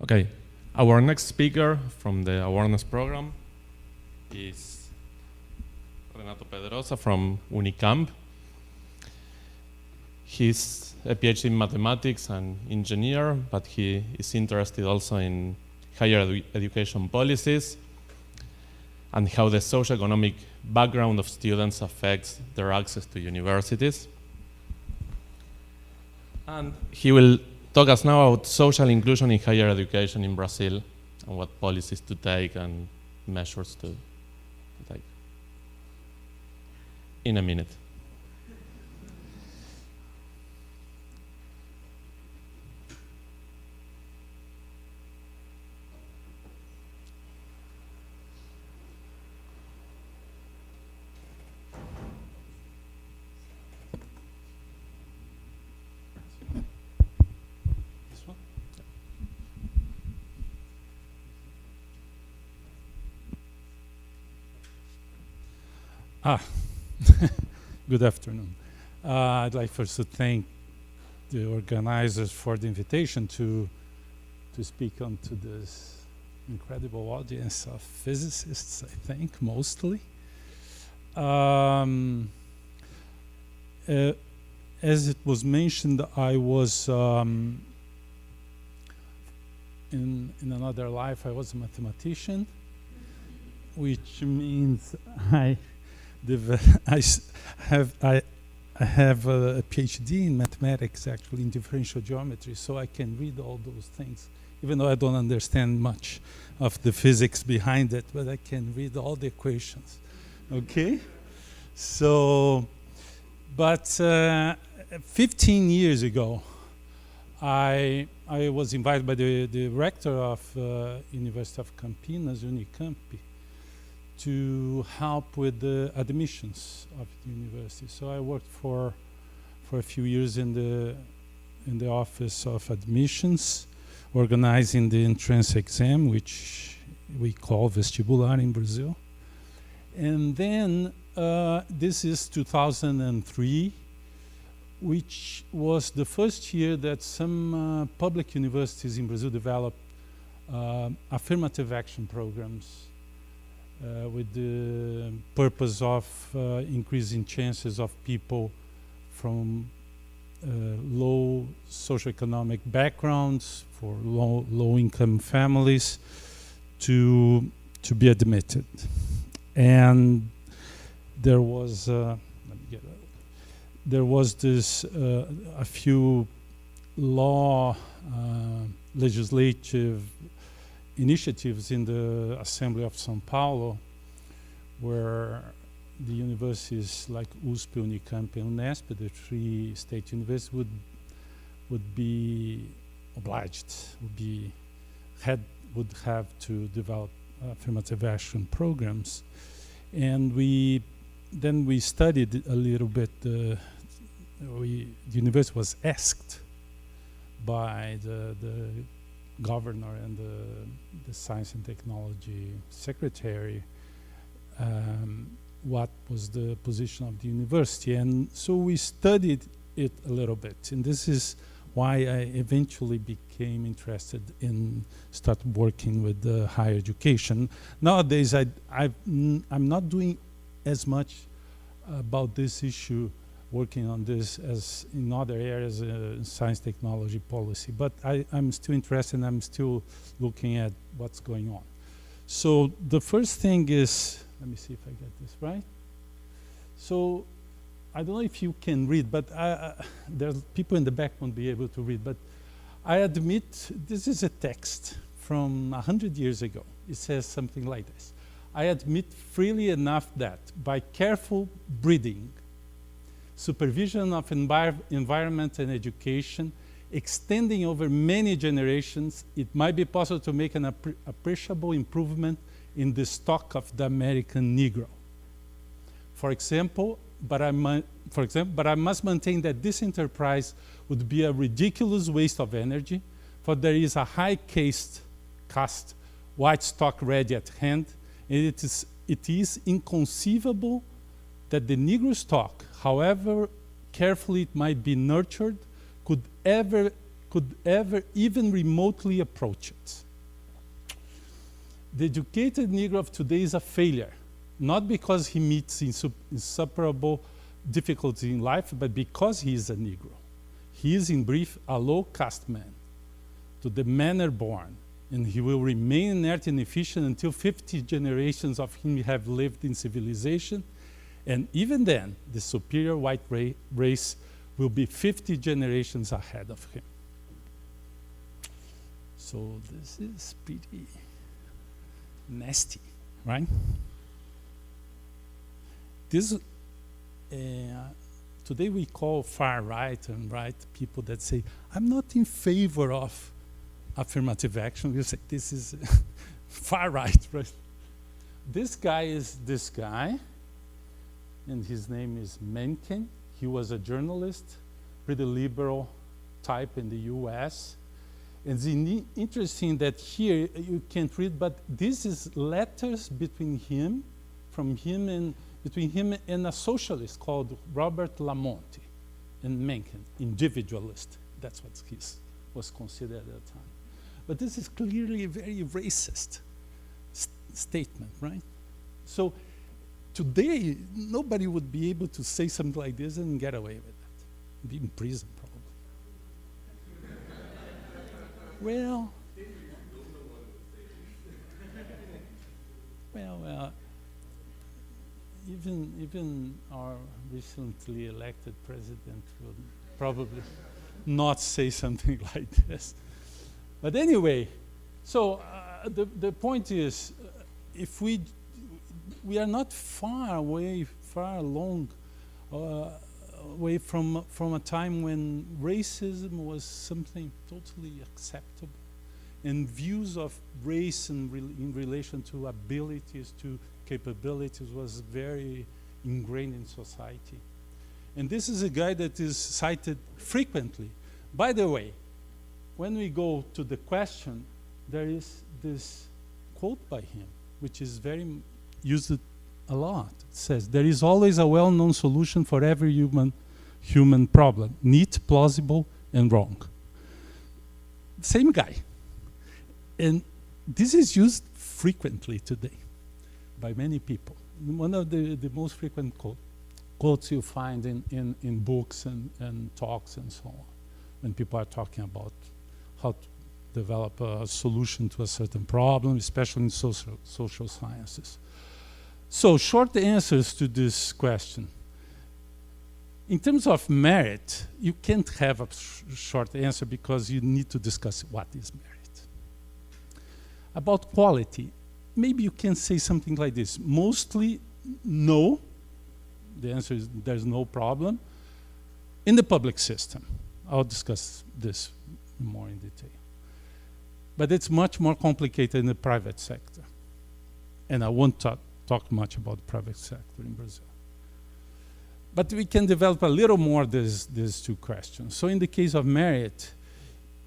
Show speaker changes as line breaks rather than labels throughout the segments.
Okay, our next speaker from the awareness program is Renato Pedrosa from Unicamp. He's a PhD in mathematics and engineer, but he is interested also in higher education policies and how the socioeconomic background of students affects their access to universities. And he will talk us now about social inclusion in higher education in Brazil and what policies to take and measures to take. In a minute.
Good afternoon. I'd like first to thank the organizers for the invitation to speak onto this incredible audience of physicists, I think, mostly. As it was mentioned, I was, in another life, I was a mathematician, which means I have a PhD in mathematics, actually, in differential geometry, so I can read all those things, even though I don't understand much of the physics behind it, but I can read all the equations, okay? So, but 15 years ago, I was invited by the rector of University of Campinas, Unicamp, to help with the admissions of the university. So I worked for a few years in the office of admissions, organizing the entrance exam, which we call vestibular in Brazil. And then this is 2003, which was the first year that some public universities in Brazil developed affirmative action programs with the purpose of increasing chances of people from low socioeconomic backgrounds, for low-income families, to be admitted. And there was this a few legislative initiatives in the Assembly of São Paulo, where the universities like USP, Unicamp, and Unesp, the three state universities, would be obliged, would have to develop affirmative action programs. And then we studied a little bit. The university was asked by the governor and the science and technology secretary what was the position of the university. And so we studied it a little bit. And this is why I eventually became interested in start working with the higher education. Nowadays, I'm not doing as much about this issue, working on this as in other areas, science, technology, policy. But I'm still interested, and I'm still looking at what's going on. So the first thing is, let me see if I get this right. So I don't know if you can read, but there's people in the back won't be able to read. But I admit, this is a text from 100 years ago. It says something like this. I admit freely enough that by careful breeding, supervision of environment and education, extending over many generations, it might be possible to make an appreciable improvement in the stock of the American Negro. For example, but I must maintain that this enterprise would be a ridiculous waste of energy, for there is a high cost white stock ready at hand, and it is inconceivable that the Negro stock, however carefully it might be nurtured, could could ever even remotely approach it. The educated Negro of today is a failure, not because he meets insuperable difficulties in life, but because he is a Negro. He is, in brief, a low-caste man, to the manner born, and he will remain inert and inefficient until 50 generations of him have lived in civilization, and even then, the superior white race will be 50 generations ahead of him. So this is pretty nasty, right? This, today we call far right and right people that say, I'm not in favor of affirmative action. We say, this is far right, right? This guy is this guy, and his name is Mencken. He was a journalist, pretty liberal type in the US. And it's interesting that here you can't read, but this is letters between him, between him and a socialist called Robert Lamonti, and Mencken, individualist. That's what he was considered at the time. But this is clearly a very racist statement, right? So today, nobody would be able to say something like this and get away with it. Be in prison, probably. Well, even our recently elected president would probably not say something like this. But anyway, so the point is, if we are not far along away from a time when racism was something totally acceptable, and views of race in relation to abilities, to capabilities, was very ingrained in society. And this is a guy that is cited frequently. By the way, when we go to the question, there is this quote by him, which is very used a lot. It says, there is always a well-known solution for every human problem, neat, plausible, and wrong. Same guy. And this is used frequently today by many people. One of the most frequent quotes you find in books and talks and so on, when people are talking about how to develop a solution to a certain problem, especially in social sciences. So short answers to this question. In terms of merit, you can't have a short answer because you need to discuss what is merit. About quality, maybe you can say something like this. Mostly, no. The answer is there's no problem. In the public system, I'll discuss this more in detail. But it's much more complicated in the private sector. And I won't talk much about the private sector in Brazil. But we can develop a little more these two questions. So in the case of merit,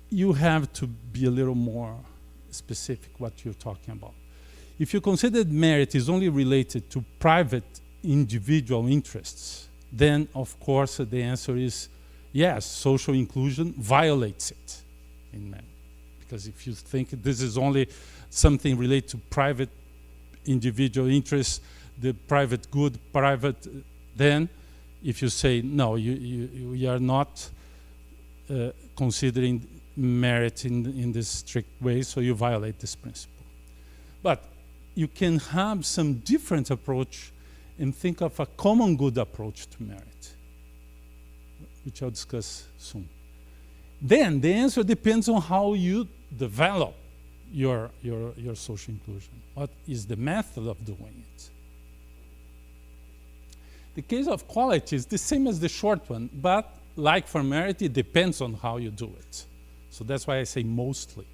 you have to be a little more specific what you're talking about. If you consider merit is only related to private individual interests, then of course the answer is yes, social inclusion violates it in merit. Because if you think this is only something related to private individual interests, the private good, then if you say, no, you are not considering merit in this strict way, so you violate this principle. But you can have some different approach and think of a common good approach to merit, which I'll discuss soon. Then the answer depends on how you develop your social inclusion. What is the method of doing it? The case of quality is the same as the short one, but like for merit, it depends on how you do it. So that's why I say mostly.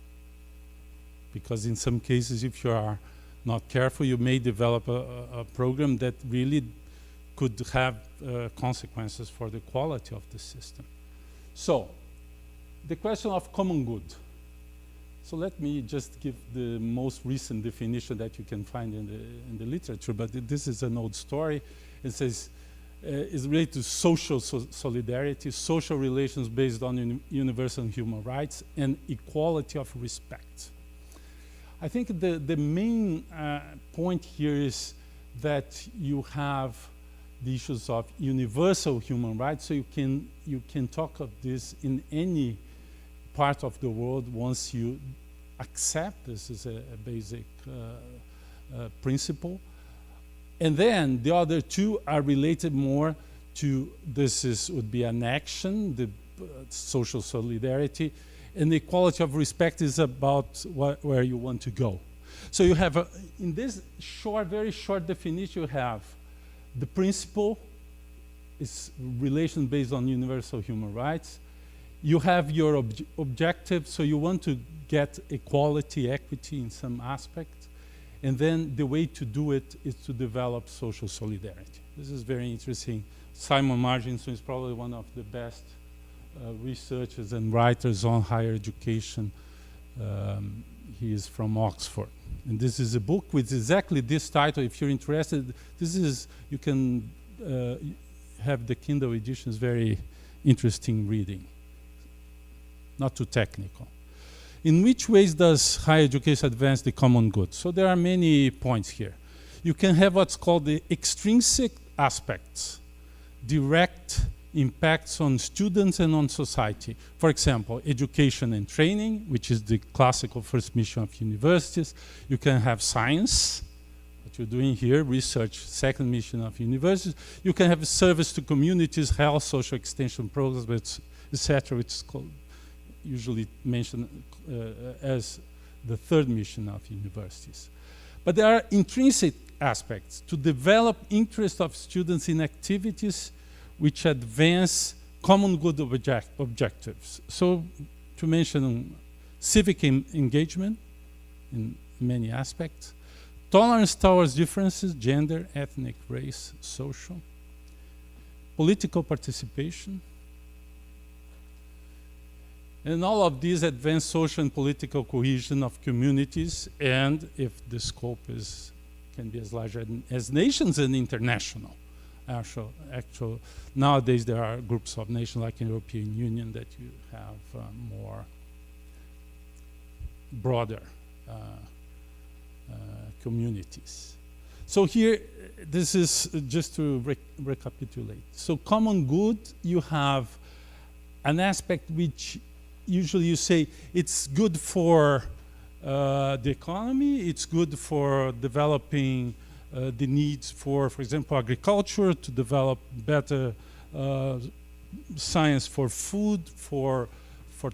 Because in some cases, if you are not careful, you may develop a program that really could have consequences for the quality of the system. So, the question of common good. So let me just give the most recent definition that you can find in the literature, but this is an old story. It says, is related to social solidarity, social relations based on universal human rights, and equality of respect. I think the main point here is that you have the issues of universal human rights, so you can talk of this in any part of the world once you accept this is a basic principle. And then the other two are related more to would be an action, the social solidarity, and the equality of respect is about where you want to go. So you have, in this very short definition, you have the principle is relation based on universal human rights. You have your objective, so you want to get equality, equity in some aspect. And then the way to do it is to develop social solidarity. This is very interesting. Simon Marginson is probably one of the best researchers and writers on higher education. He is from Oxford. And this is a book with exactly this title. If you're interested, you can have the Kindle edition. It's very interesting reading. Not too technical. In which ways does higher education advance the common good? So there are many points here. You can have what's called the extrinsic aspects, direct impacts on students and on society. For example, education and training, which is the classical first mission of universities. You can have science, what you're doing here, research, second mission of universities. You can have service to communities, health, social extension programs, etc., which is called usually mentioned as the third mission of universities. But there are intrinsic aspects to develop interest of students in activities which advance common good objectives. So to mention civic engagement in many aspects, tolerance towards differences, gender, ethnic, race, social, political participation, and all of these advance social and political cohesion of communities, and if the scope can be as large as nations and international. Actual, nowadays there are groups of nations like in the European Union that you have more broader communities. So here, this is just to recapitulate. So common good, you have an aspect which usually you say it's good for the economy, it's good for developing the needs for example, agriculture, to develop better science for food, for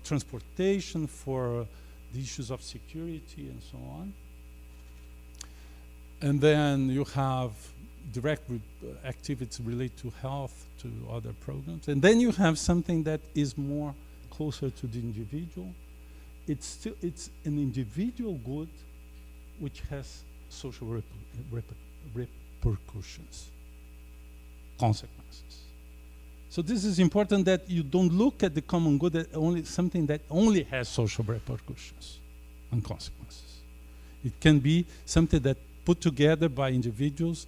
transportation, for the issues of security and so on. And then you have direct activities related to health, to other programs. And then you have something that is more closer to the individual. It's an individual good which has social repercussions, consequences. So this is important that you don't look at the common good as only something that only has social repercussions and consequences. It can be something that put together by individuals,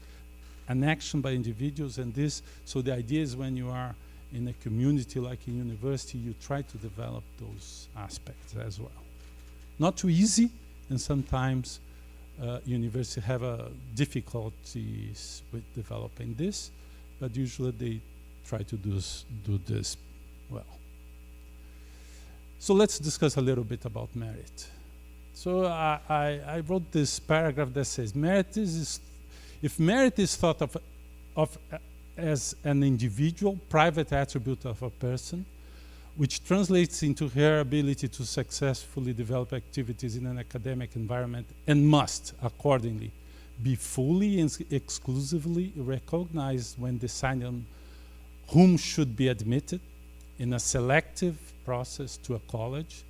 an action by individuals, and this. So the idea is when you are in a community like a university, you try to develop those aspects as well. Not too easy, and sometimes universities have difficulties with developing this, but usually they try to do this well. So let's discuss a little bit about merit. So I wrote this paragraph that says, if merit is thought of as an individual, private attribute of a person, which translates into her ability to successfully develop activities in an academic environment and must, accordingly, be fully and exclusively recognized when deciding on whom should be admitted in a selective process to a college,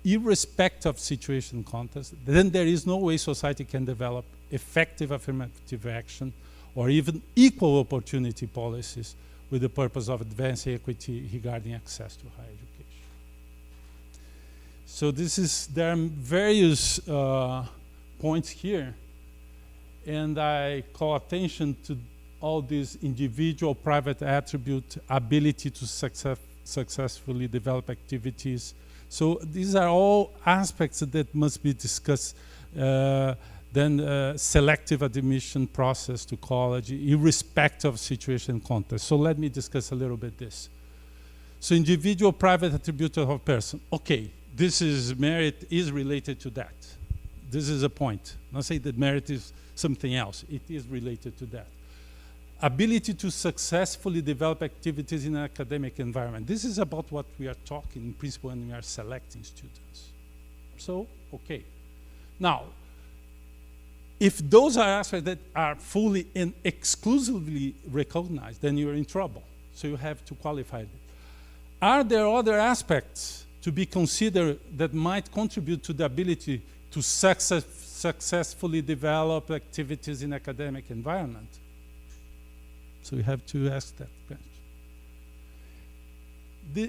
irrespective of situation and context, then there is no way society can develop effective affirmative action or even equal opportunity policies with the purpose of advancing equity regarding access to higher education. So there are various points here, and I call attention to all these individual private attribute, ability to successfully develop activities. So these are all aspects that must be discussed. Then selective admission process to college, irrespective of situation and context. So let me discuss a little bit this. So individual private attribute of a person. Okay, this is merit is related to that. This is a point. Not say that merit is something else. It is related to that. Ability to successfully develop activities in an academic environment. This is about what we are talking in principle when we are selecting students. So, okay. Now, if those are aspects that are fully and exclusively recognized, then you're in trouble. So you have to qualify it. Are there other aspects to be considered that might contribute to the ability to successfully develop activities in academic environment? So you have to ask that question.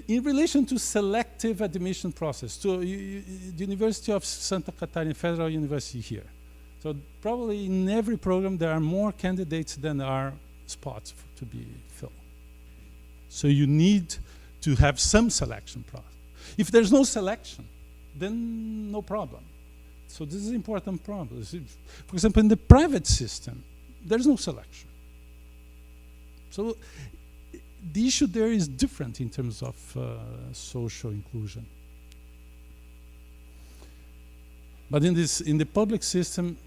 In relation to selective admission process, so the University of Santa Catarina, Federal University here. So probably in every program there are more candidates than there are spots to be filled. So you need to have some selection process. If there's no selection, then no problem. So this is an important problem. For example, in the private system, there's no selection. So the issue there is different in terms of social inclusion. But in the public system,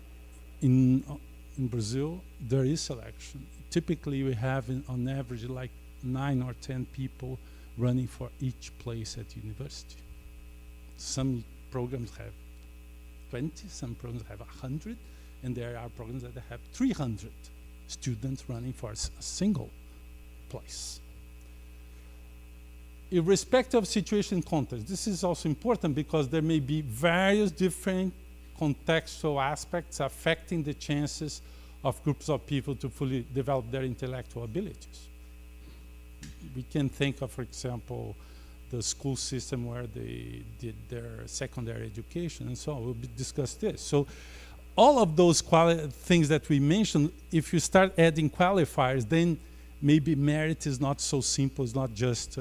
in Brazil, there is selection. Typically, we have on average like 9 or 10 people running for each place at university. Some programs have 20, some programs have 100, and there are programs that have 300 students running for a single place. Irrespective of situation and context, this is also important because there may be various different contextual aspects affecting the chances of groups of people to fully develop their intellectual abilities. We can think of, for example, the school system where they did their secondary education and so on. We'll discuss this. So all of those things that we mentioned, if you start adding qualifiers, then maybe merit is not so simple. It's not just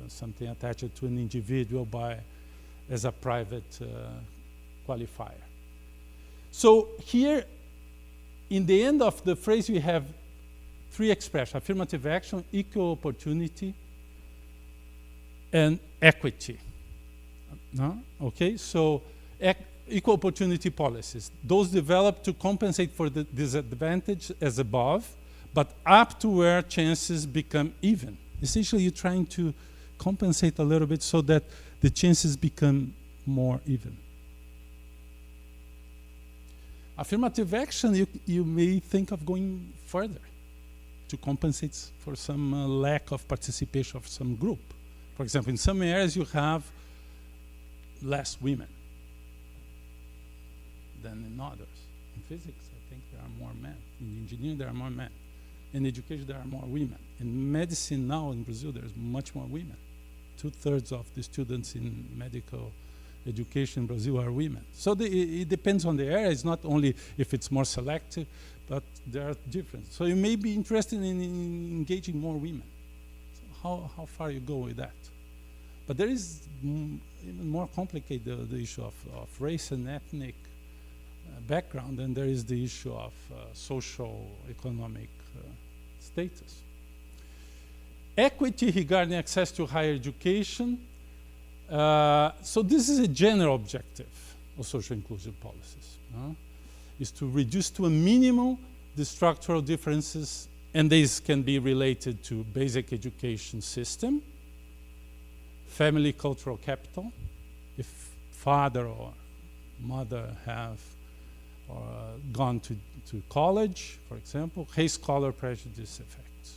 something attached to an individual as a private qualifier. So here, in the end of the phrase, we have 3 expressions: affirmative action, equal opportunity, and equity. No? Okay, so equal opportunity policies. Those developed to compensate for the disadvantage as above, but up to where chances become even. Essentially, you're trying to compensate a little bit so that the chances become more even. Affirmative action, you may think of going further to compensate for some lack of participation of some group. For example, in some areas you have less women than in others. In physics, I think there are more men. In engineering, there are more men. In education, there are more women. In medicine now in Brazil, there's much more women. 2/3 of the students in medical education in Brazil are women. So it depends on the area. It's not only if it's more selective, but there are differences. So you may be interested in engaging more women. So how far you go with that? But there is even more complicated the issue of race and ethnic background, and there is the issue of social economic status. Equity regarding access to higher education. So this is a general objective of social inclusion policies, is to reduce to a minimum the structural differences, and these can be related to basic education system, family cultural capital, if father or mother have gone to college, for example, race, color, prejudice effects.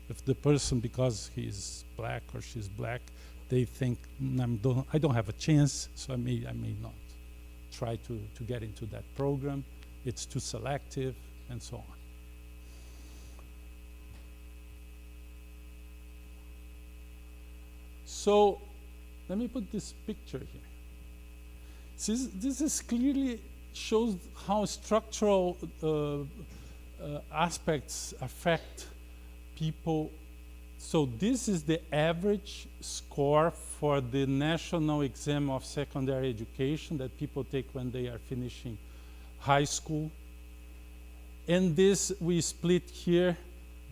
If the person, because he's black or she's black, they think I don't have a chance, so I may not try to get into that program. It's too selective, and so on. So let me put this picture here. This is clearly shows how structural aspects affect people. So this is the average score for the national exam of secondary education that people take when they are finishing high school. And this we split here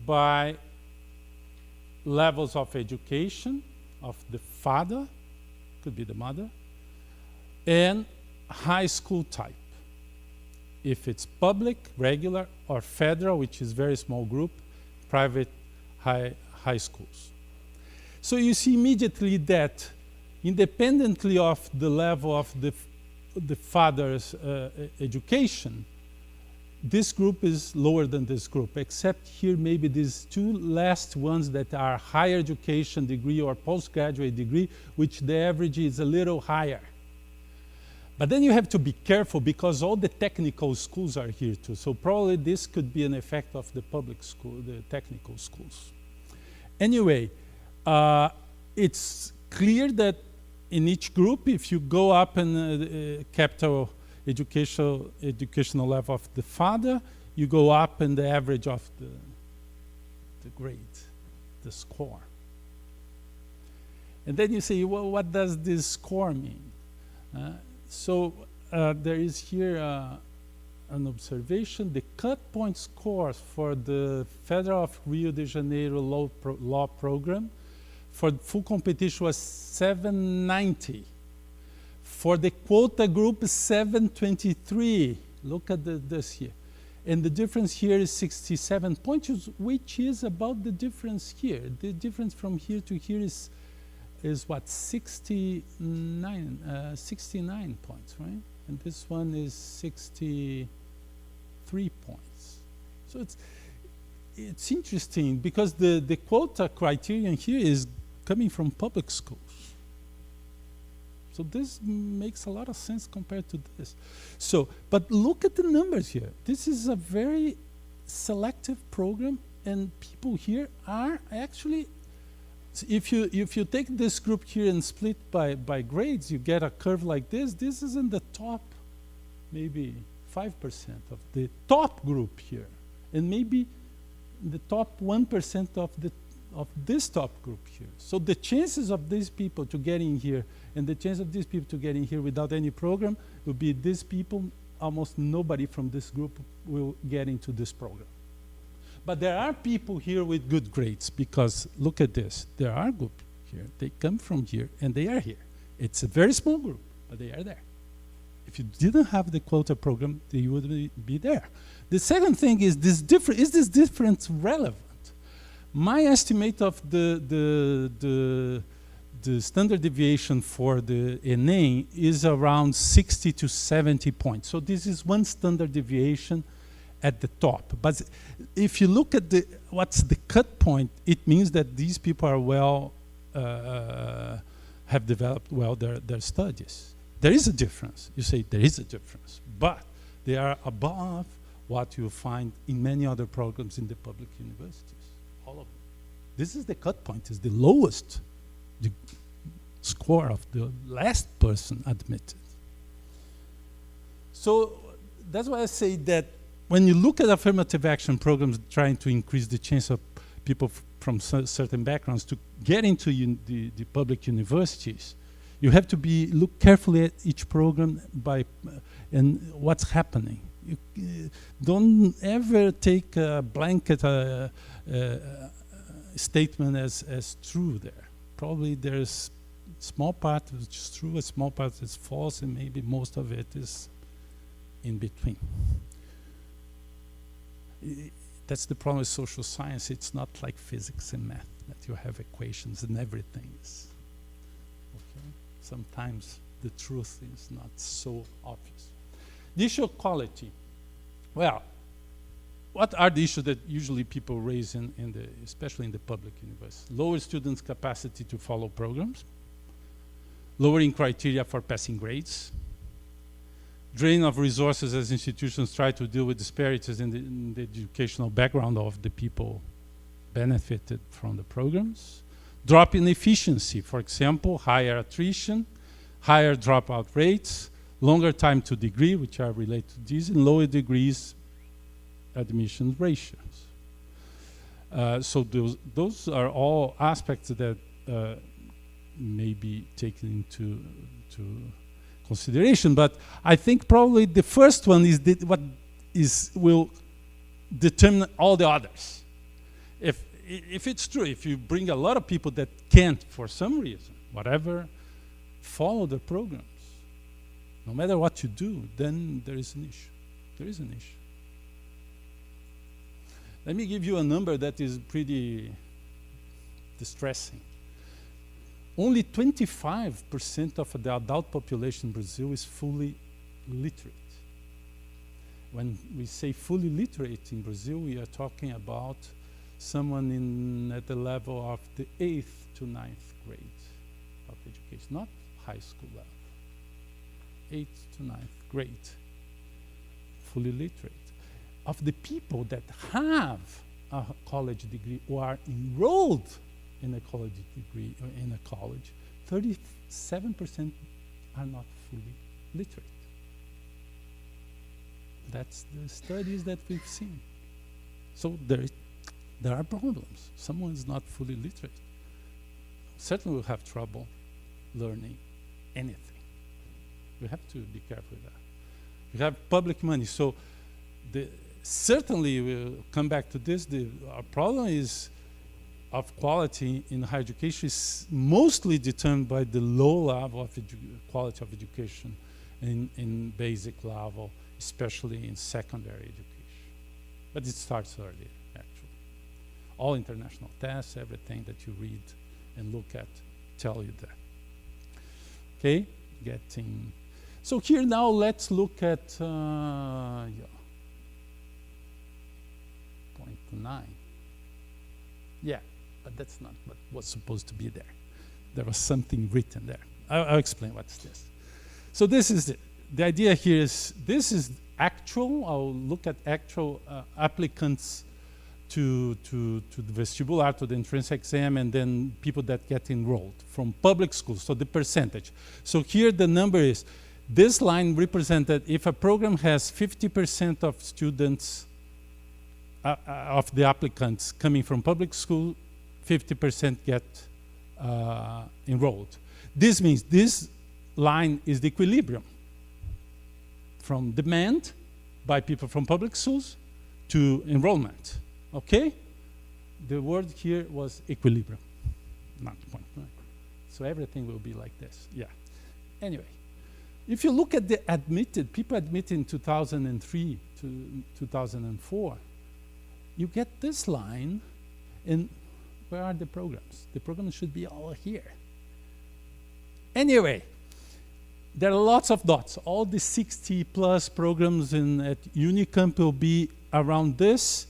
by levels of education of the father, could be the mother, and high school type. If it's public, regular, or federal, which is very small group, private high schools. So you see immediately that independently of the level of the father's education, this group is lower than this group, except here maybe these two last ones that are higher education degree or postgraduate degree, which the average is a little higher. But then you have to be careful because all the technical schools are here too. So probably this could be an effect of the public school, the technical schools. Anyway, it's clear that in each group, if you go up in capital educational level of the father, you go up in the average of the grade, the score. And then you say, well, what does this score mean? So there is here an observation. The cut point scores for the Federal of Rio de Janeiro law program for full competition was 790. For the quota group, 723. Look at this here. And the difference here is 67 points, which is about the difference here. The difference from here to here is what, 69 points, right? And this one is 63 points. So it's interesting because the quota criterion here is coming from public schools. So this makes a lot of sense compared to this. So, but look at the numbers here. This is a very selective program, and people here are actually, if you take this group here and split by grades, you get a curve like this. This is in the top, maybe 5% of the top group here, and maybe the top 1% of this top group here. So the chances of these people to get in here and the chance of these people to get in here without any program will be these people, almost nobody from this group will get into this program. But there are people here with good grades because look at this. There are groups here. They come from here and they are here. It's a very small group, but they are there. If you didn't have the quota program, they wouldn't be there. The second thing is this difference relevant? My estimate of the standard deviation for the ENEM is around 60 to 70 points. So this is one standard deviation at the top. But if you look at what's the cut point, it means that these people are well, have developed well their studies. There is a difference. You say there is a difference, but they are above what you find in many other programs in the public universities. All of them. This is the cut point, is the lowest the score of the last person admitted. So that's why I say that when you look at affirmative action programs trying to increase the chance of people from certain backgrounds to get into the public universities, you have to look carefully at each program and what's happening. You don't ever take a blanket statement as true there. Probably there's small part which is true, a small part is false, and maybe most of it is in between. That's the problem with social science. It's not like physics and math, that you have equations and everything. Okay? Sometimes the truth is not so obvious. The issue of quality. Well, what are the issues that usually people raise especially in the public university? Lower students' capacity to follow programs, lowering criteria for passing grades, drain of resources as institutions try to deal with disparities in the educational background of the people benefited from the programs, drop in efficiency, for example, higher attrition, higher dropout rates, longer time to degree, which are related to these, and lower degrees admission ratios. So those are all aspects that may be taken into consideration. But I think probably the first one is what will determine all the others. If it's true, if you bring a lot of people that can't, for some reason, whatever, follow the programs, no matter what you do, then there is an issue. There is an issue. Let me give you a number that is pretty distressing. Only 25% of the adult population in Brazil is fully literate. When we say fully literate in Brazil, we are talking about someone at the level of the 8th to 9th grade of education, not high school level. 8th to 9th grade, fully literate. Of the people that have a college degree or are enrolled in a college degree or in a college, 37% are not fully literate. That's the studies that we've seen. So there are problems. Someone is not fully literate. Certainly will have trouble learning anything. We have to be careful with that. We have public money, so certainly we'll come back to this. Our problem is of quality in higher education is mostly determined by the low level of quality of education in basic level, especially in secondary education. But it starts early, actually. All international tests, everything that you read and look at tell you that. Okay, so here now let's look at point 9. Yeah, but that's not what was supposed to be there. There was something written there. I'll explain what's this. So this is the idea here is this is actual. I'll look at actual applicants to the vestibular, to the entrance exam, and then people that get enrolled from public schools, so the percentage. So here the number is, this line represented if a program has 50% of students, of the applicants coming from public school, 50% get enrolled. This means this line is the equilibrium from demand by people from public schools to enrollment. Okay? The word here was equilibrium, not point. So everything will be like this. Yeah. Anyway, if you look at the admitted, people admitted in 2003 to 2004, you get this line, and where are the programs? The programs should be all here. Anyway, there are lots of dots. All the 60 plus programs at Unicamp will be around this.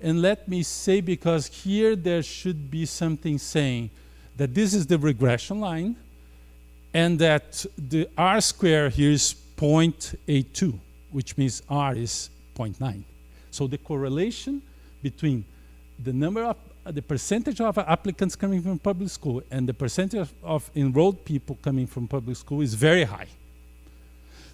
And let me say, because here there should be something saying that this is the regression line and that the R square here is 0.82, which means R is 0.9. So the correlation between the percentage of applicants coming from public school and the percentage of enrolled people coming from public school is very high.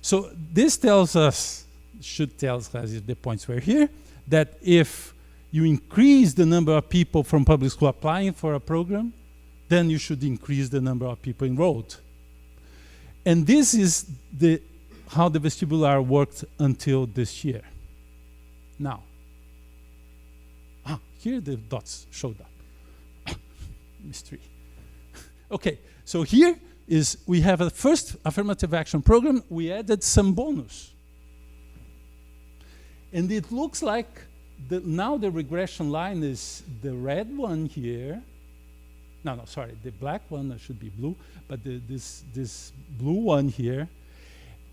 So this tells us, should tell us if the points were here, that if you increase the number of people from public school applying for a program, then you should increase the number of people enrolled. And this is how the vestibular worked until this year. Now, here the dots showed up. Mystery. Okay, so here we have a first affirmative action program. We added some bonus. And it looks like now the regression line is the red one here. No, sorry, the black one should be blue, but this blue one here.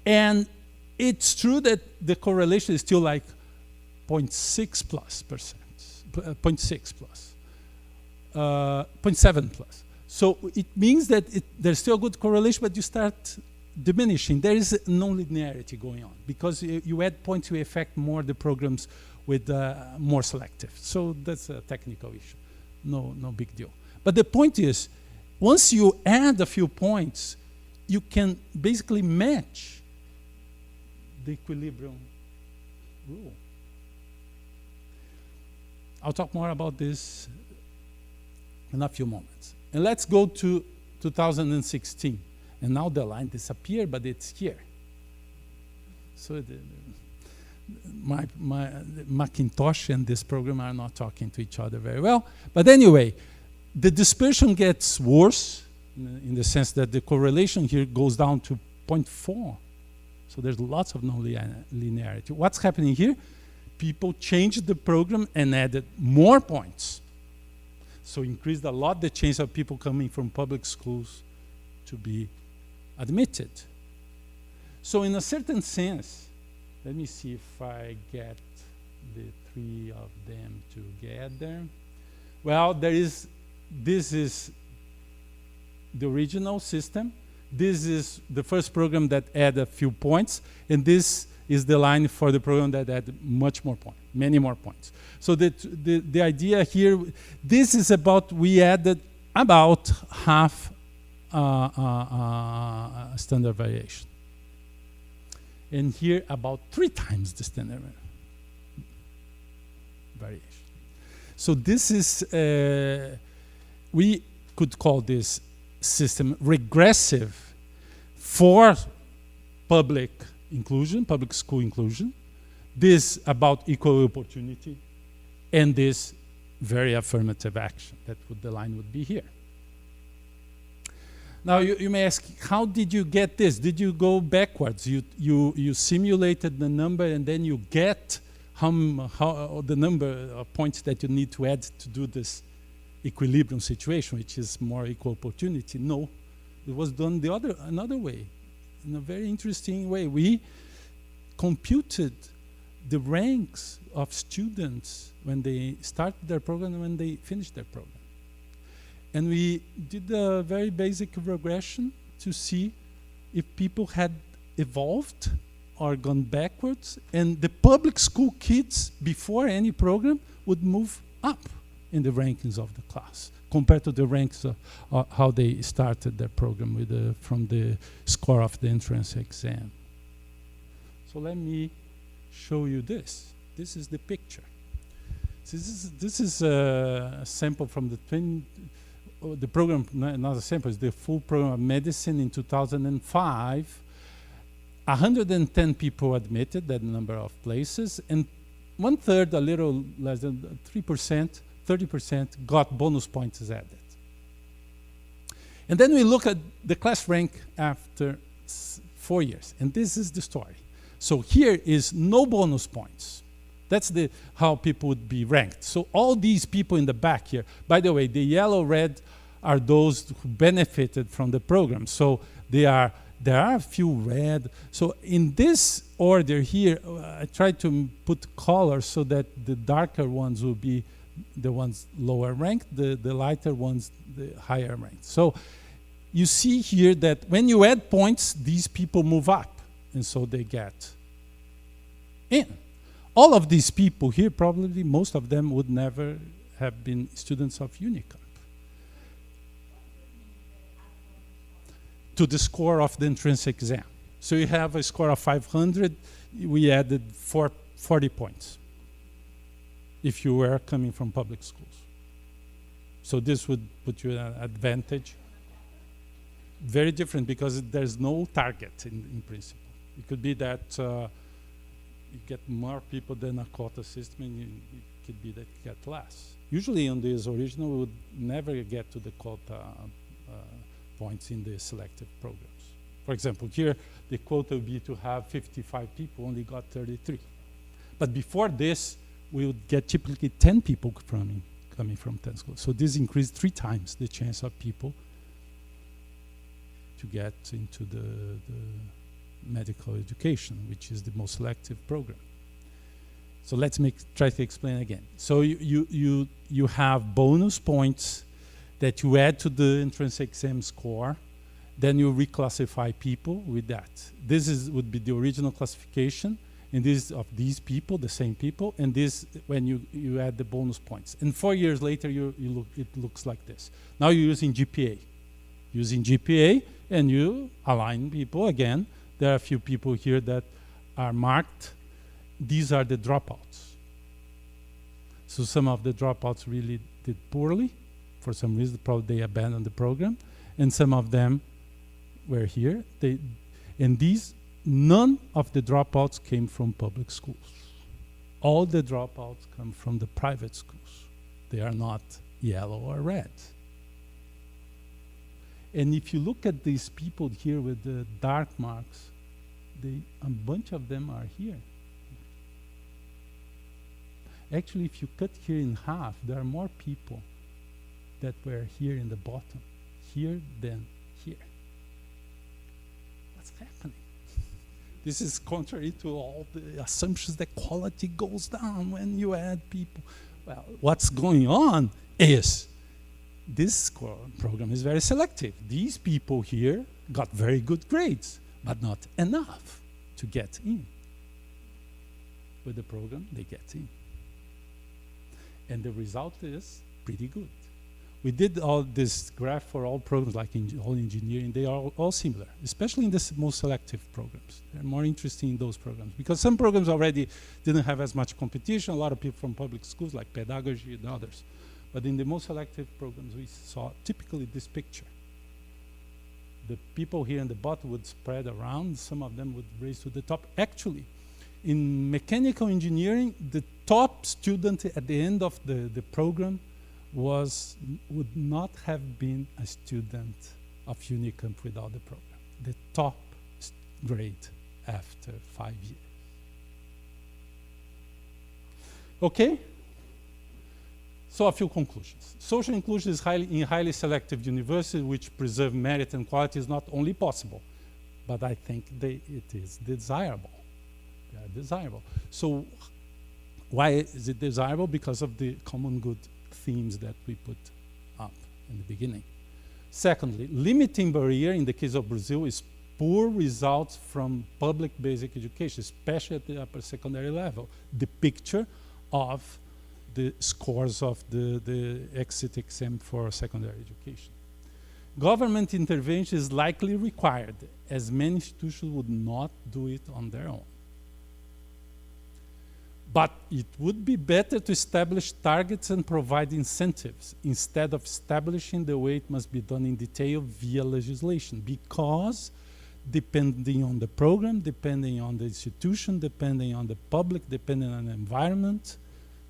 And it's true that the correlation is still like 0.6 plus percent, 0.6 plus, 0.7 plus. So it means that there's still a good correlation, but you start diminishing. There is non-linearity going on because you add points, you affect more the programs with more selective. So that's a technical issue. No big deal. But the point is, once you add a few points, you can basically match the equilibrium rule. I'll talk more about this in a few moments. And let's go to 2016. And now the line disappeared, but it's here. So my Macintosh and this program are not talking to each other very well. But anyway, the dispersion gets worse in the sense that the correlation here goes down to 0.4. So there's lots of non-linearity. What's happening here? People changed the program and added more points. So increased a lot the chance of people coming from public schools to be admitted. So in a certain sense, let me see if I get the three of them together. Well, this is the original system. This is the first program that added a few points, and this is the line for the program that had much more points, many more points. So the idea here, this is about, we added about half standard variation. And here about 3 times the standard variation. So this is, we could call this system regressive for public inclusion, public school inclusion, this about equal opportunity, and this very affirmative action. That would, the line would be here. Now you may ask, how did you get this? Did you go backwards? You simulated the number and then you get how the number of points that you need to add to do this equilibrium situation, which is more equal opportunity? No, it was done another way, in a very interesting way. We computed the ranks of students when they started their program and when they finished their program. And we did a very basic regression to see if people had evolved or gone backwards. And the public school kids, before any program, would move up in the rankings of the class compared to the ranks of how they started their program with from the score of the entrance exam. So let me show you this. This is the picture. So this is a sample from the program, not a sample, it's the full program of medicine in 2005. 110 people admitted, that number of places, and 1/3, a little less than 3%, 30% got bonus points added. And then we look at the class rank after 4 years, and this is the story. So here is no bonus points. That's how people would be ranked. So all these people in the back here, by the way, the yellow, red are those who benefited from the program. So there are a few red. So in this order here, I tried to put colors so that the darker ones will be the ones lower ranked, the lighter ones the higher ranked. So you see here that when you add points, these people move up, and so they get in. All of these people here, probably most of them would never have been students of Unicamp. To the score of the entrance exam. So you have a score of 500, we added 40 points if you were coming from public schools. So this would put you at an advantage. Very different because there's no target in principle. It could be that you get more people than a quota system, and it could be that you get less. Usually on this original, we would never get to the quota points in the selective programs. For example, here, the quota would be to have 55 people, only got 33. But before this, we would get typically 10 people coming from 10 schools. So this increased 3 times the chance of people to get into the medical education, which is the most selective program. So let's try to explain again. So you have bonus points that you add to the entrance exam score, then you reclassify people with that. This would be the original classification, and this of these people, the same people, and this when you add the bonus points. And 4 years later, it looks like this. Now you're using GPA. Using GPA, and you align people again. There are a few people here that are marked. These are the dropouts. So some of the dropouts really did poorly. For some reason, probably they abandoned the program. And some of them were here. None of the dropouts came from public schools. All the dropouts come from the private schools. They are not yellow or red. And if you look at these people here with the dark marks, a bunch of them are here. Actually, if you cut here in half, there are more people that were here in the bottom, here than here. What's happening? This is contrary to all the assumptions that quality goes down when you add people. Well, what's going on is this program is very selective. These people here got very good grades, but not enough to get in. With the program, they get in. And the result is pretty good. We did all this graph for all programs, like all engineering. They are all similar, especially in the most selective programs. They're more interesting in those programs because some programs already didn't have as much competition. A lot of people from public schools, like pedagogy and others. But in the most selective programs, we saw typically this picture. The people here in the bottom would spread around. Some of them would raise to the top. Actually, in mechanical engineering, the top student at the end of the program would not have been a student of Unicamp without the program. The top grade after 5 years. Okay? So a few conclusions. Social inclusion is in highly selective universities which preserve merit and quality is not only possible, but I think it is desirable. They are desirable. So why is it desirable? Because of the common good themes that we put up in the beginning. Secondly, limiting barrier in the case of Brazil is poor results from public basic education, especially at the upper secondary level. The picture of the scores of the exit exam for secondary education. Government intervention is likely required, as many institutions would not do it on their own. But it would be better to establish targets and provide incentives instead of establishing the way it must be done in detail via legislation, because depending on the program, depending on the institution, depending on the public, depending on the environment,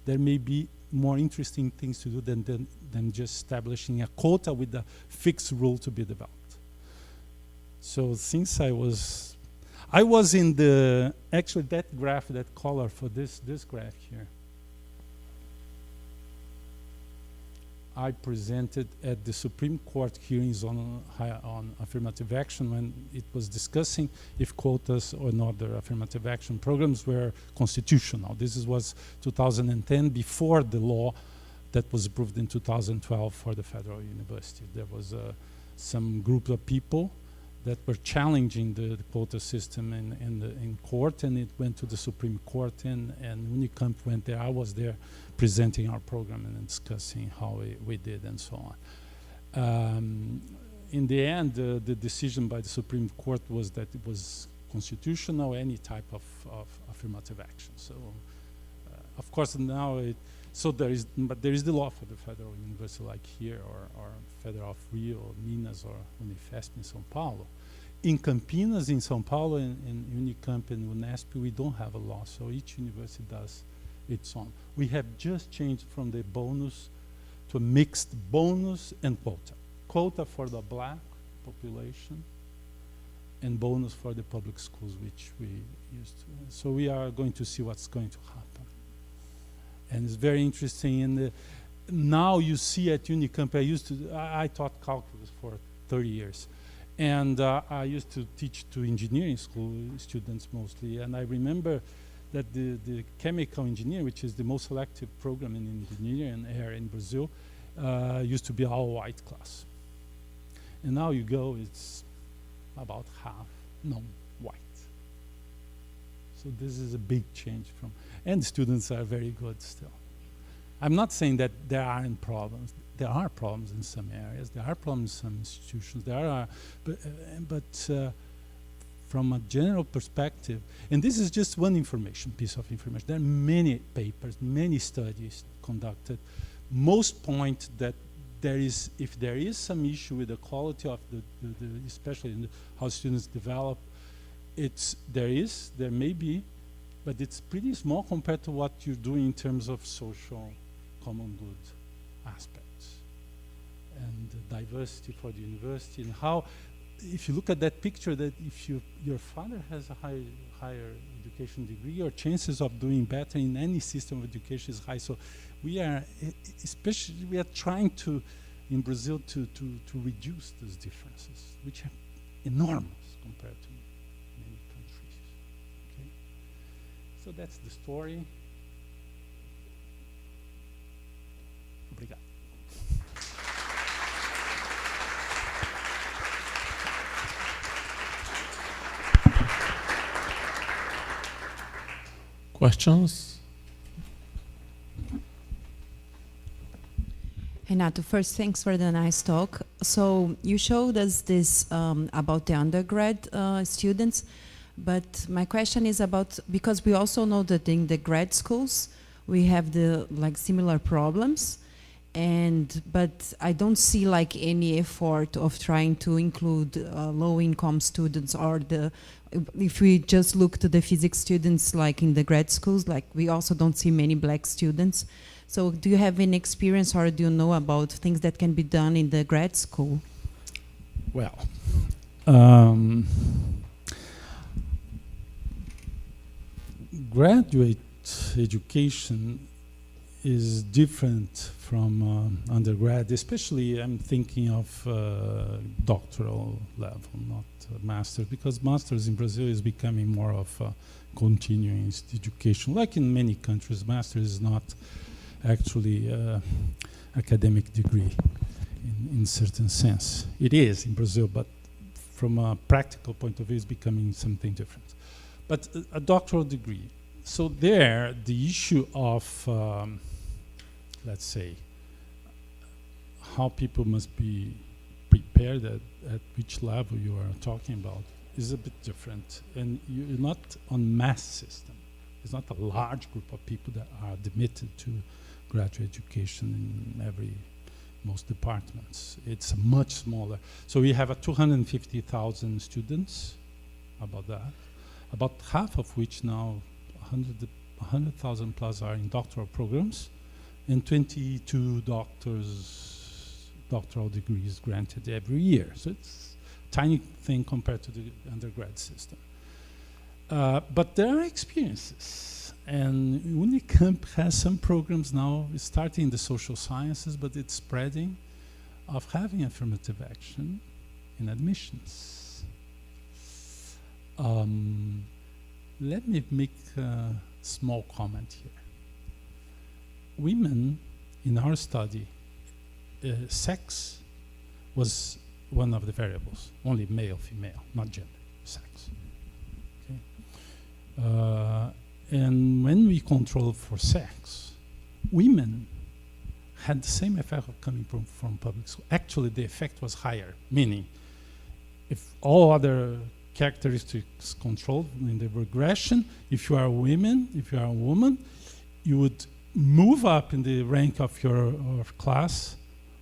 there may be more interesting things to do than just establishing a quota with a fixed rule to be developed. So since I was in the, actually that graph, that color for this graph here, I presented at the Supreme Court hearings on affirmative action when it was discussing if quotas or other affirmative action programs were constitutional. This was 2010, before the law that was approved in 2012 for the federal university. There was some group of people that were challenging the quota system in court, and it went to the Supreme Court, and Unicamp went there. I was there presenting our program and discussing how we did and so on. In the end, the decision by the Supreme Court was that it was constitutional, any type of affirmative action. So, of course, now there is the law for the federal university, like here, or Federal of Rio, or Minas, or Unifesp in São Paulo. In Campinas, in São Paulo, in Unicamp and Unesp, we don't have a law, so each university does its own. We have just changed from the bonus to a mixed bonus and quota. Quota for the black population and bonus for the public schools, which we used to. So we are going to see what's going to happen. And it's very interesting. And now you see at Unicamp, I taught calculus for 30 years. And I used to teach to engineering school students mostly. And I remember that the chemical engineer, which is the most selective program in engineering and air in Brazil, used to be all white class. And now you go, it's about half non-white. So this is a big change and students are very good still. I'm not saying that there aren't problems. There are problems in some areas. There are problems in some institutions. There are, but from a general perspective, and this is just one piece of information. There are many papers, many studies conducted. Most point that if there is some issue with the quality of especially in how students develop, there may be, but it's pretty small compared to what you're doing in terms of social common good aspects and the diversity for the university, and how, if you look at that picture, that if your father has a higher education degree, your chances of doing better in any system of education is high. So we are trying to, in Brazil, to reduce those differences, which are enormous compared to many countries. Okay? So that's the story. Obrigado.
Questions?
Renato, first, thanks for the nice talk. So you showed us this about the undergrad students, but my question is about, because we also know that in the grad schools we have the similar problems, but I don't see any effort of trying to include low-income students, or if we just look to the physics students in the grad schools, we also don't see many black students. So do you have any experience, or do you know about things that can be done in the grad school?
Well, graduate education is different from undergrad, especially I'm thinking of doctoral level, not master's, because master's in Brazil is becoming more of a continuing education. Like in many countries, master's is not actually academic degree in certain sense. It is in Brazil, but from a practical point of view, it's becoming something different. But a doctoral degree. So there, the issue of, let's say, how people must be prepared at which level you are talking about is a bit different. And you're not on mass system. It's not a large group of people that are admitted to graduate education in most departments. It's much smaller. So we have 250,000 students, about that, about half of which now 100,000 plus are in doctoral programs, and 22 doctoral degrees granted every year. So it's a tiny thing compared to the undergrad system. But there are experiences. And Unicamp has some programs now, starting in the social sciences, but it's spreading, of having affirmative action in admissions. Let me make a small comment here. Women, in our study, sex was one of the variables, only male, female, not gender, sex. Okay. And when we controlled for sex, women had the same effect of coming from public school. Actually, the effect was higher, meaning if all other characteristics controlled in the regression, if you are a woman, you would move up in the rank of your class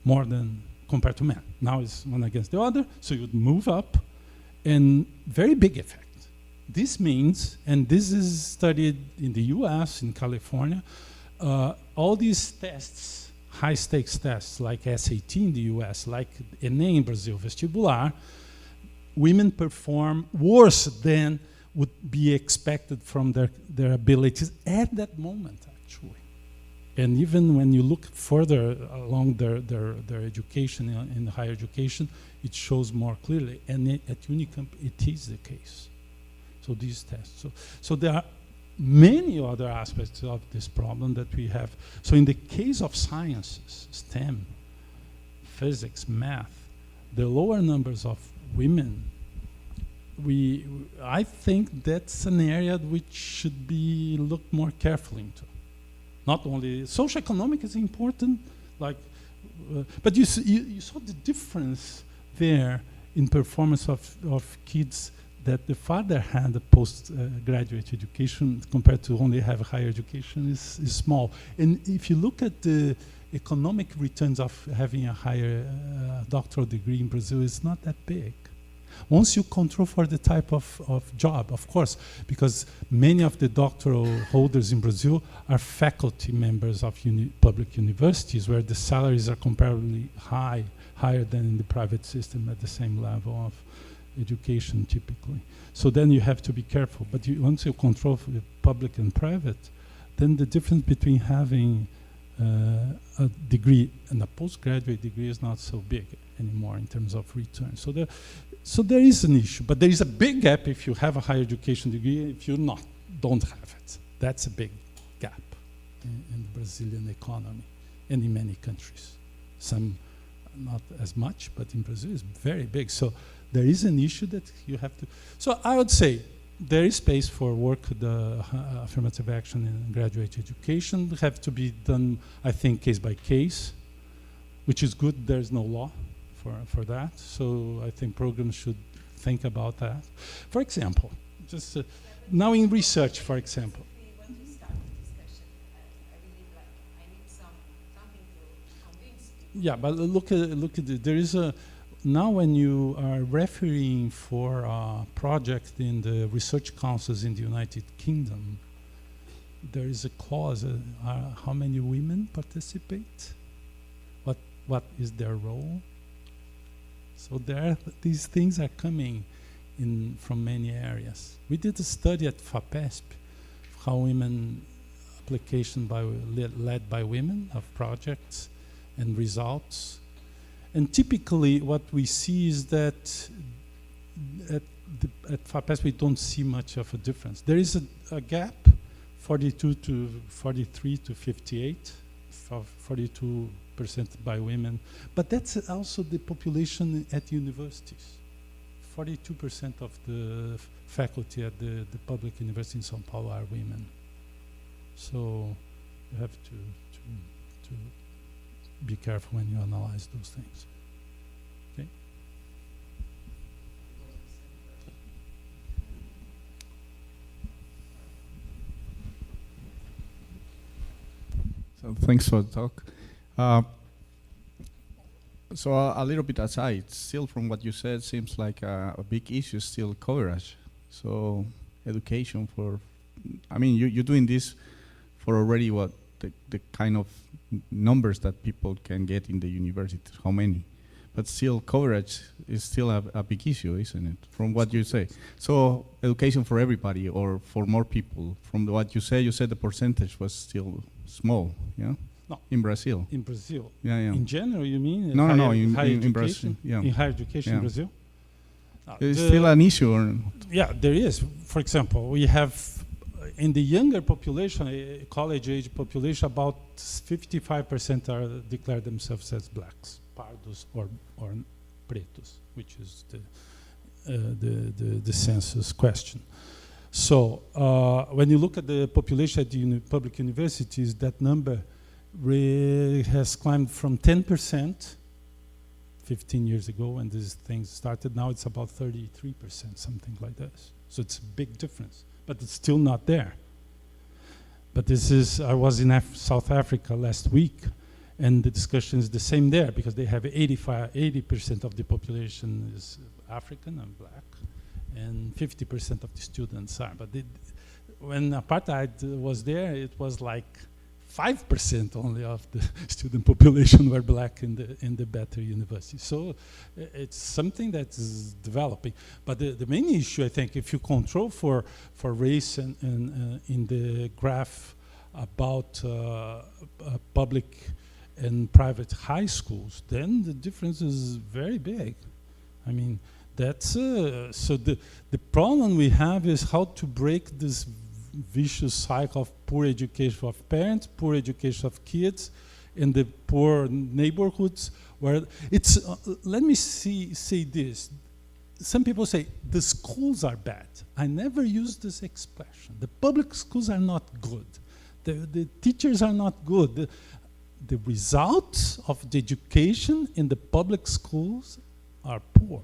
more than compared to men. Now it's one against the other, so you would move up, and very big effect. This means, and this is studied in the US, in California, all these tests, high stakes tests like SAT in the US, like ENEM in Brazil, vestibular, women perform worse than would be expected from their abilities at that moment, actually. And even when you look further along their education in higher education, it shows more clearly. And at Unicamp, it is the case. So these tests. So there are many other aspects of this problem that we have. So in the case of sciences, STEM, physics, math, the lower numbers of women, I think that's an area which should be looked more carefully into. Not only socioeconomic is important, but you saw the difference there in performance of kids that the farther hand of postgraduate education compared to only have higher education is small. And if you look at the economic returns of having a higher doctoral degree in Brazil, it's not that big. Once you control for the type of job, of course, because many of the doctoral holders in Brazil are faculty members of public universities where the salaries are comparably higher than in the private system at the same level of education typically. So then you have to be careful. But once you control for the public and private, then the difference between having a degree and a postgraduate degree is not so big anymore in terms of return. So there is an issue, but there is a big gap if you have a higher education degree, if you don't have it. That's a big gap in the Brazilian economy and in many countries. Some not as much, but in Brazil it's very big. So there is an issue that you have to. So I would say there is space for work, the affirmative action in graduate education have to be done, I think, case by case, which is good. There's no law for that. So I think programs should think about that. For example, just now in research, for example.
When you start the discussion, I really I need something to convince people.
Yeah, but look at it. There is a now when you are referring for a project in the research councils in the United Kingdom, there is a clause. How many women participate? What is their role? So these things are coming in from many areas. We did a study at FAPESP, how women application led by women of projects and results. And typically what we see is that at FAPESP we don't see much of a difference. There is a gap, 42 to 43 to 58, 42% by women, but that's also the population at universities. 42% of the faculty at the public university in São Paulo are women. So you have to be careful when you analyze those things. Okay?
So thanks for the talk. So a little bit aside, still from what you said, seems like a big issue is still coverage. So education for, I mean, you're doing this for already what the kind of numbers that people can get in the university, how many? But still coverage is still a big issue, isn't it? From what you say. So education for everybody or for more people. From what you said the percentage was still small, yeah?
No.
In Brazil.
In Brazil.
Yeah.
In general, you mean?
No,
In
Brazil. Yeah.
In higher education in Brazil?
Is still an issue? Or
yeah, there is. For example, we have in the younger population, college-age population, about 55% are declare themselves as blacks, pardos or pretos, which is the census question. So when you look at the population at the public universities, that number has climbed from 10% 15 years ago when these things started. Now it's about 33%, something like this. So it's a big difference, but it's still not there. But this is, I was in South Africa last week, and the discussion is the same there because they have 80% of the population is African and black, and 50% of the students are. But when apartheid was there, it was like 5% only of the student population were black in the better universities. So it's something that is developing. But the main issue, I think, if you control for race and in the graph about public and private high schools, then the difference is very big. I mean, that's so the problem we have is how to break this vicious cycle of poor education of parents, poor education of kids, in the poor neighborhoods where it's. Let me say this. Some people say the schools are bad. I never use this expression. The public schools are not good. The teachers are not good. The results of the education in the public schools are poor.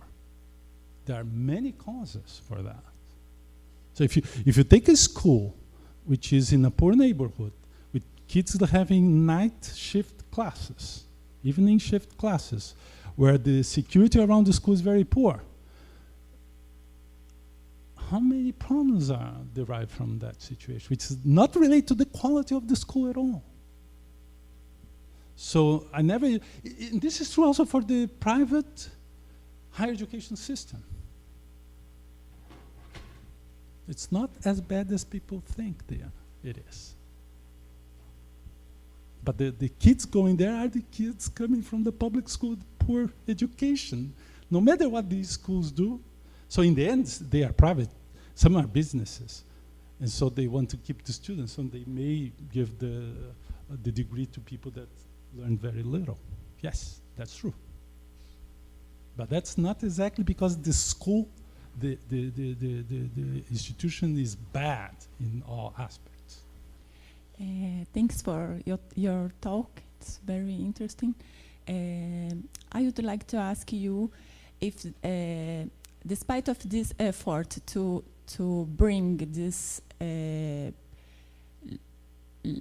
there are many causes for that. So if you take a school which is in a poor neighborhood with kids having night shift classes, evening shift classes, where the security around the school is very poor, how many problems are derived from that situation, which is not related to the quality of the school at all? So this is true also for the private higher education system. It's not as bad as people think it is. But the kids going there are the kids coming from the public school with poor education, no matter what these schools do. So in the end, they are private. Some are businesses. And so they want to keep the students, and they may give the degree to people that learn very little. Yes, that's true. But that's not exactly because the school, the institution is bad in all aspects.
Thanks for your talk. It's very interesting. I would like to ask you if, despite of this effort to bring this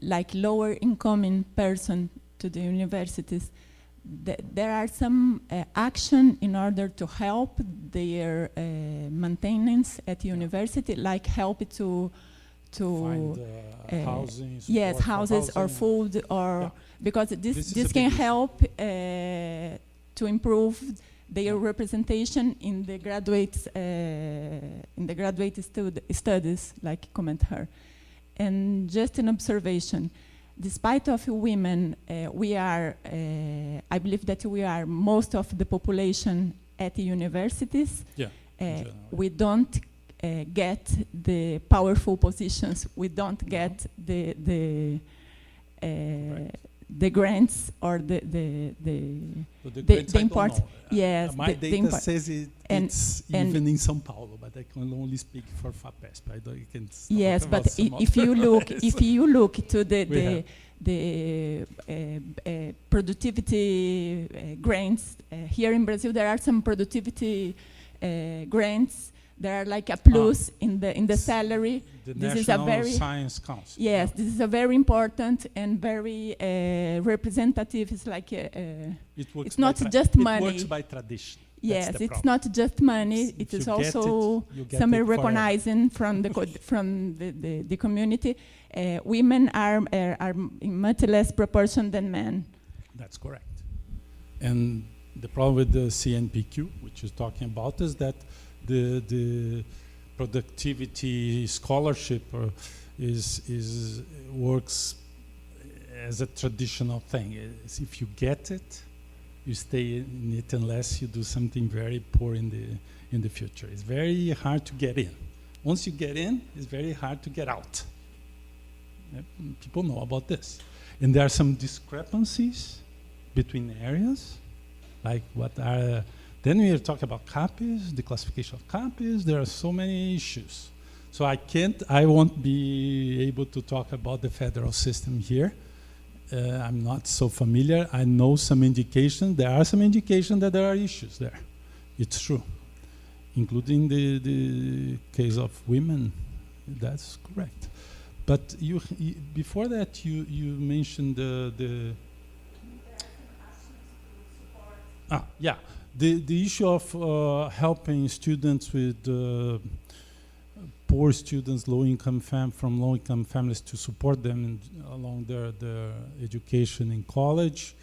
like lower income person to the universities, there are some action in order to help their maintenance at university, like help to
Find housing,
yes,
support for
houses or
housing.
food, or
Yeah.
because
This is
this
a
can
big issue.
help to improve their representation in the graduate studies, like comment her. And just an observation, despite of women, we are, I believe that we are most of the population at the universities.
Yeah.
We don't get the powerful positions. We don't get the grants or the
grants I don't
import.
know.
Yes,
My
the
data
import.
says
And-
it's
and-
even in São Paulo, but I can only speak for FAPESP. I don't, you can talk
Yes,
about
but
some
if you
other
look,
place.
if you look to
We
the productivity grants here in Brazil, there are some productivity grants. There are like a plus in the salary.
The
This is a
National
very
Science Council.
yes. This is a very important and very representative. It's like
It works
it's
by
not just
It
money.
works by tradition.
yes,
That's the
it's
problem.
not just money.
If
It is
you get
also
you get
some
it forever.
recognizing from the from the community. Women are in much less proportion than men.
That's correct. And the problem with the CNPq, which you're talking about, is that the productivity scholarship works as a traditional thing. If you get it, you stay in it unless you do something very poor in the future. It's very hard to get in. Once you get in, it's very hard to get out. People know about this. And there are some discrepancies between areas, like what are, then we are talking about copies, the classification of copies. There are so many issues. So I won't be able to talk about the federal system here. I'm not so familiar. I know some indication, there are some indication that there are issues there. It's true, including the case of women. That's correct. But before that, you mentioned the issue of helping students with poor students, low-income from low-income families, to support them along their education in college.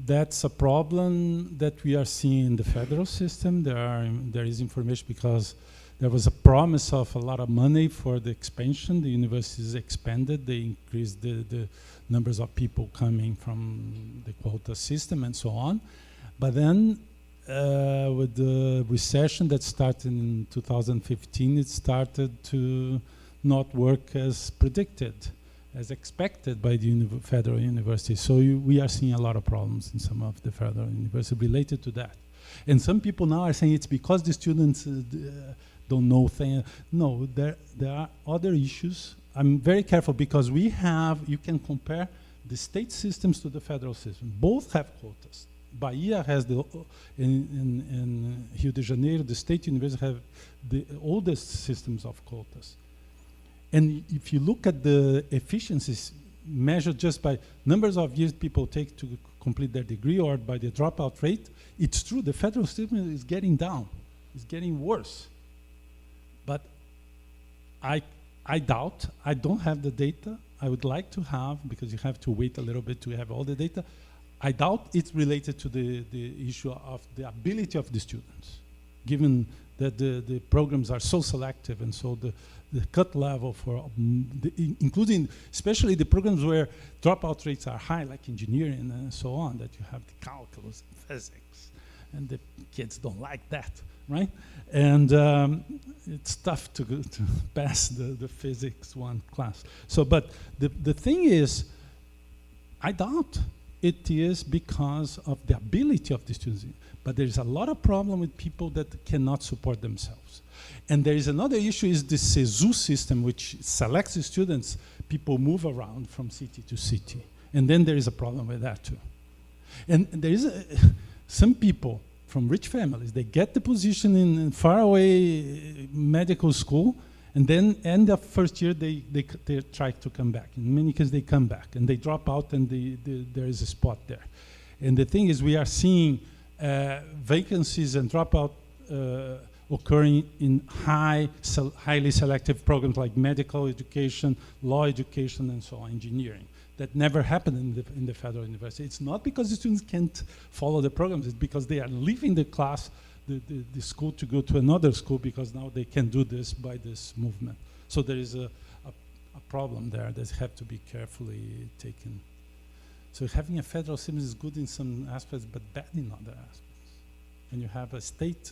That's a problem that we are seeing in the federal system. There is information because there was a promise of a lot of money for the expansion. The universities expanded. They increased the numbers of people coming from the quota system and so on. But then with the recession that started in 2015, it started to not work as predicted, as expected by the federal universities. So we are seeing a lot of problems in some of the federal universities related to that. And some people now are saying it's because the students don't know things. No, there are other issues. I'm very careful because you can compare the state systems to the federal system. Both have quotas. Bahia has in Rio de Janeiro, the state university have the oldest systems of quotas. And if you look at the efficiencies measured just by numbers of years people take to complete their degree or by the dropout rate, it's true, the federal system is getting down. It's getting worse. But I doubt, I don't have the data. I would like to have, because you have to wait a little bit to have all the data. I doubt it's related to the issue of the ability of the students, given that the programs are so selective, and so the cut level for, including especially the programs where dropout rates are high, like engineering and so on, that you have the calculus and physics, and the kids don't like that, right? And it's tough to pass the physics one class. So, but the thing is, I doubt it is because of the ability of the students. But there's a lot of problem with people that cannot support themselves. And there is another issue, is the CESU system, which selects the students. People move around from city to city. And then there is a problem with that too. And there is some people from rich families, they get the position in faraway medical school, and then end of first year, they try to come back. In many cases, they come back, and they drop out, and there is a spot there. And the thing is, we are seeing vacancies and dropout occurring in highly selective programs like medical education, law education, and so on, engineering. That never happened in the federal university. It's not because the students can't follow the programs, it's because they are leaving the class, the school, to go to another school, because now they can do this by this movement. So there is a problem there that have to be carefully taken. So having a federal system is good in some aspects, but bad in other aspects. When you have a state,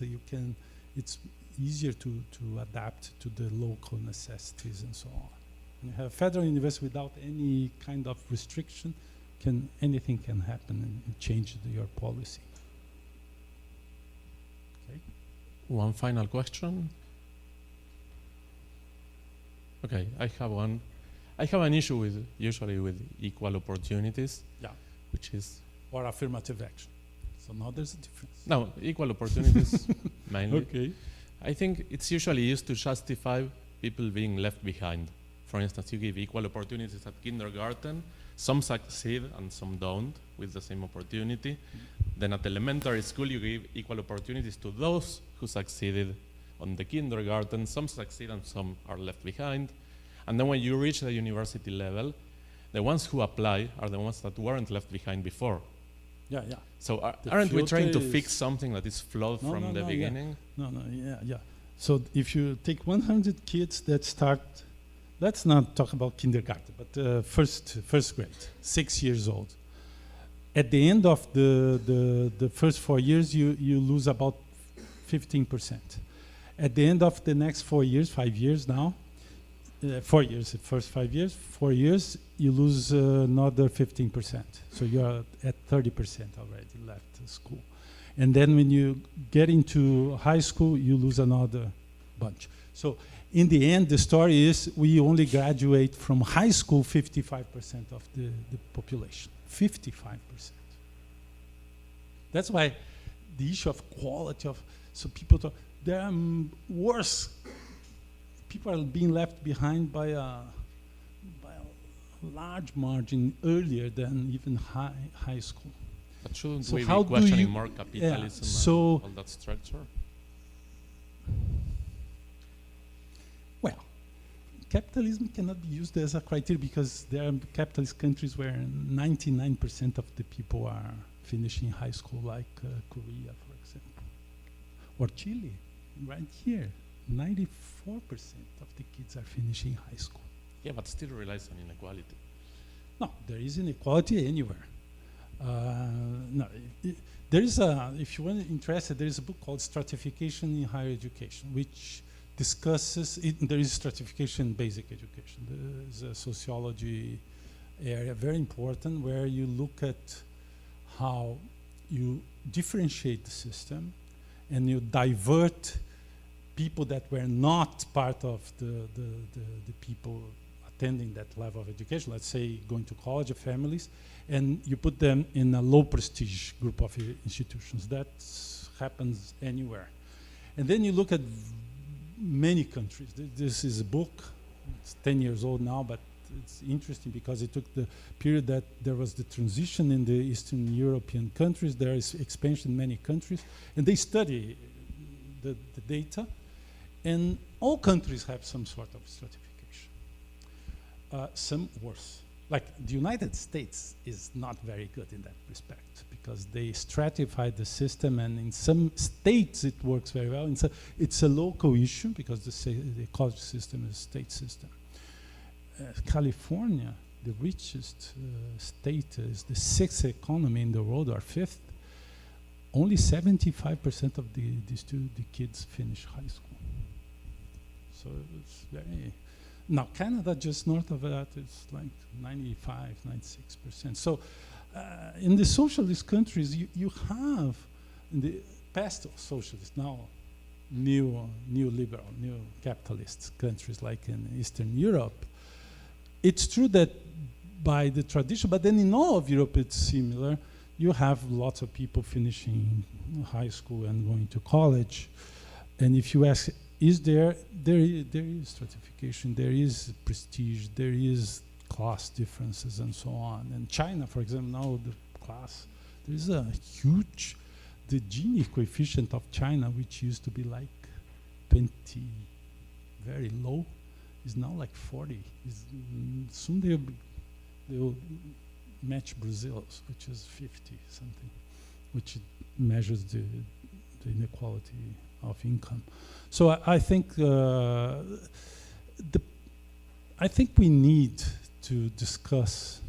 it's easier to adapt to the local necessities and so on. When you have a federal university without any kind of restriction, anything can happen and change your policy. Okay.
One final question. Okay, I have one. I have an issue usually with equal opportunities,
Yeah.
which is
Or affirmative action. So now there's a difference.
no equal opportunities mainly.
Okay.
I think it's usually used to justify people being left behind. For instance, you give equal opportunities at kindergarten. Some succeed and some don't with the same opportunity. Then at elementary school, you give equal opportunities to those who succeeded on the kindergarten. Some succeed and some are left behind. And then when you reach the university level, the ones who apply are the ones that weren't left behind before.
Yeah, yeah.
So
The
aren't we trying to
filter
fix
is-
something that is flawed
No,
from
no,
the
no,
beginning?
No, yeah. So if you take 100 kids that start, let's not talk about kindergarten, but first grade, 6 years old. At the end of the first 4 years, you lose about 15%. At the end of the next 4 years, 5 years now, 4 years, the first 5 years, 4 years, you lose another 15%. So you're at 30% already left school. And then when you get into high school, you lose another bunch. So in the end, the story is we only graduate from high school 55% of the population. 55%. That's why the issue of quality of, so people talk, there are worse. People are being left behind by a large margin earlier than even high school.
But shouldn't
So
we
how
be
do
questioning
you-
more capitalism
so-
and all that structure?
Well, capitalism cannot be used as a criteria because there are capitalist countries where 99% of the people are finishing high school, like Korea, for example, or Chile, right here. 94% of the kids are finishing high school.
Yeah, but still relies on inequality.
No, there is inequality anywhere. No, there is if you are interested, there is a book called Stratification in Higher Education, which discusses, there is stratification in basic education. There is a sociology area, very important, where you look at how you differentiate the system and you divert people that were not part of the people at attending that level of education, let's say going to college families, and you put them in a low prestige group of institutions. That happens anywhere. And then you look at many countries. This is a book, it's 10 years old now, but it's interesting because it took the period that there was the transition in the Eastern European countries, there is expansion in many countries, and they study the data, and all countries have some sort of stratification. Some worse. Like the United States is not very good in that respect because they stratified the system, and in some states it works very well. It's a local issue because the college system is a state system. California, the richest state, is the sixth economy in the world, or fifth. Only 75% of the kids finish high school. So it's very... Now, Canada, just north of that, it's like 95, 96%. So in the socialist countries, you have, in the past socialist, now neoliberal, new capitalist countries like in Eastern Europe, it's true that by the tradition, but then in all of Europe it's similar. You have lots of people finishing high school and going to college. And if you ask, there is stratification, there is prestige, there is class differences and so on. And China, for example, now the class, there is a huge, the Gini coefficient of China, which used to be like 20, very low, is now like 40. Soon they'll match Brazil's, which is 50 something, which measures the inequality of income. So I think we need to discuss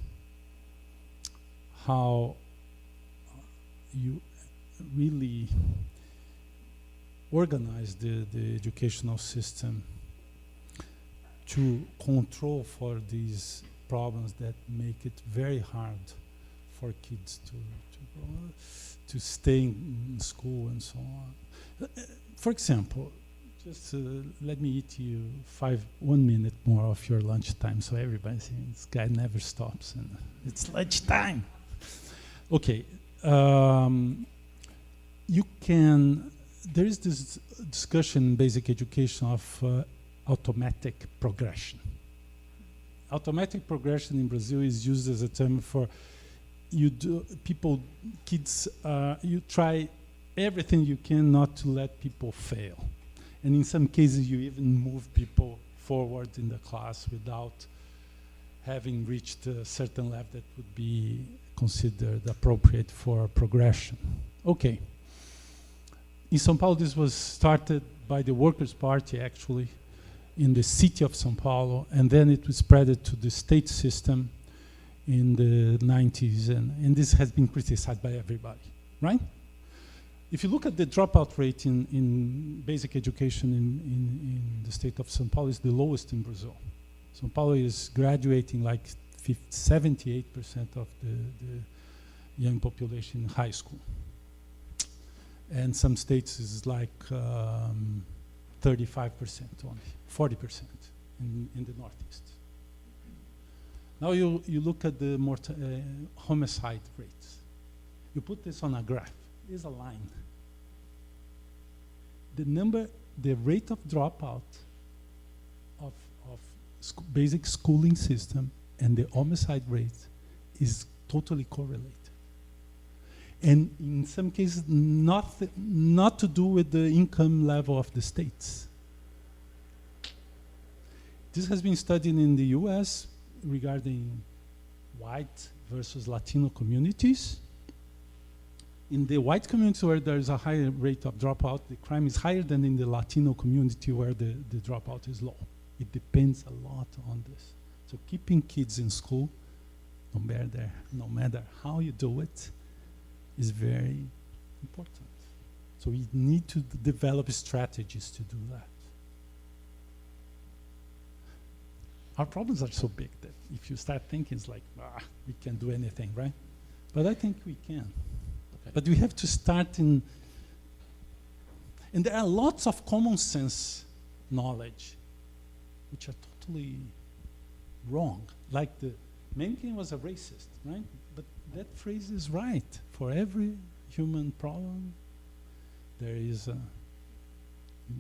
how you really organize the educational system to control for these problems that make it very hard for kids to stay in school and so on. For example, just let me eat you 1 minute more of your lunchtime, so everybody's saying this guy never stops and it's lunchtime. Okay, there is this discussion in basic education of automatic progression. Automatic progression in Brazil is used as a term for kids, you try everything you can not to let people fail. And in some cases you even move people forward in the class without having reached a certain level that would be considered appropriate for progression. Okay. In São Paulo, this was started by the Workers' Party, actually, in the city of São Paulo, and then it was spread to the state system in the 90s, and this has been criticized by everybody, right? If you look at the dropout rate in basic education in the state of São Paulo, it's the lowest in Brazil. São Paulo is graduating like 78% of the young population in high school. And some states is like 35% only, 40% in the Northeast. Now you look at the homicide rates. You put this on a graph. Is a line. The rate of dropout of basic schooling system and the homicide rate is totally correlated. And in some cases, not to do with the income level of the states. This has been studied in the US regarding white versus Latino communities. In the white community where there is a higher rate of dropout, the crime is higher than in the Latino community where the dropout is low. It depends a lot on this. So keeping kids in school, no matter how you do it, is very important. So we need to develop strategies to do that. Our problems are so big that if you start thinking, it's like, we can't do anything, right? But I think we can. Okay. But we have to start and there are lots of common sense knowledge which are totally wrong. Like the Mencken was a racist, right? But that phrase is right. For every human problem, there is an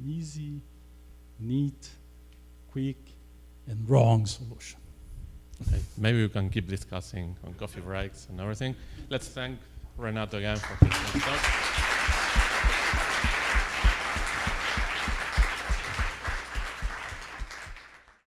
easy, neat, quick, and wrong solution.
Okay, maybe we can keep discussing on coffee breaks and everything. Let's thank Renato again for his talk.